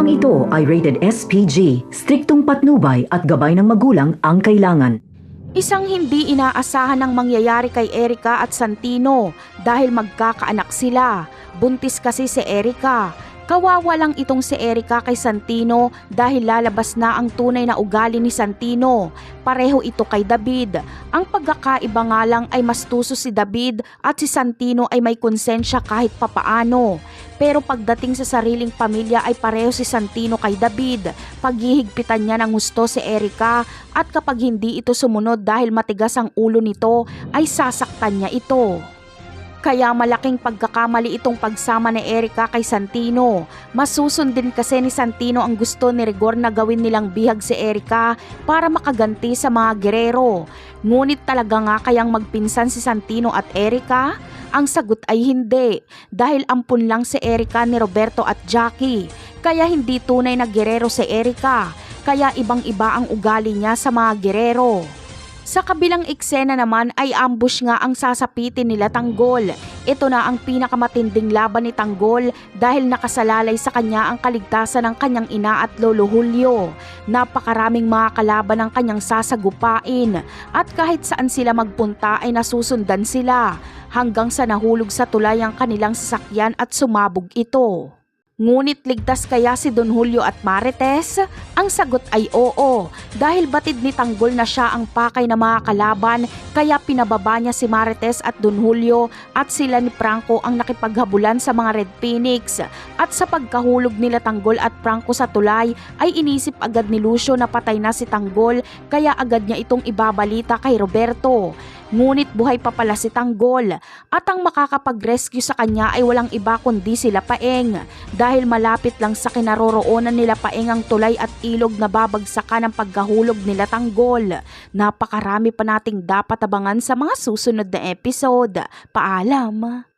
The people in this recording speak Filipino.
Programang ito ay rated SPG, striktong patnubay at gabay ng magulang ang kailangan. Isang hindi inaasahan ang mangyayari kay Erica at Santino dahil magkakaanak sila. Buntis kasi si Erica. Kawawa lang itong si Erica kay Santino dahil lalabas na ang tunay na ugali ni Santino. Pareho ito kay David. Ang pagkakaiba nga lang ay mas tuso si David at si Santino ay may konsensya kahit papaano. Pero pagdating sa sariling pamilya ay pareho si Santino kay David. Paghihigpitan niya ng gusto si Erica at kapag hindi ito sumunod dahil matigas ang ulo nito ay sasaktan niya ito. Kaya malaking pagkakamali itong pagsama ni Erica kay Santino. Masusundin kasi ni Santino ang gusto ni Rigor na gawin nilang bihag si Erica para makaganti sa mga gerero. Ngunit talaga nga kayang magpinsan si Santino at Erica? Ang sagot ay hindi, dahil ampun lang si Erica ni Roberto at Jackie. Kaya hindi tunay na gerero si Erica, kaya ibang-iba ang ugali niya sa mga gerero. Sa kabilang eksena naman ay ambush nga ang sasapitin nila Tanggol. Ito na ang pinakamatinding laban ni Tanggol dahil nakasalalay sa kanya ang kaligtasan ng kanyang ina at lolo Julio. Napakaraming mga kalaban ang kanyang sasagupain at kahit saan sila magpunta ay nasusundan sila hanggang sa nahulog sa tulay ang kanilang sasakyan at sumabog ito. Ngunit ligtas kaya si Don Julio at Marites? Ang sagot ay oo, dahil batid ni Tanggol na siya ang pakay na mga kalaban kaya pinababa niya si Marites at Don Julio at sila ni Franco ang nakipaghabulan sa mga Red Phoenix. At sa pagkahulog nila Tanggol at Franco sa tulay ay inisip agad ni Lucio na patay na si Tanggol kaya agad niya itong ibabalita kay Roberto. Ngunit buhay pa pala si Tanggol at ang makakapag-rescue sa kanya ay walang iba kundi sila Paeng dahil malapit lang sa kinaroroonan nila Paeng ang tulay at ilog na babagsakan ng pagkahulog nila Tanggol. Napakarami pa nating dapat abangan sa mga susunod na episode. Paalam!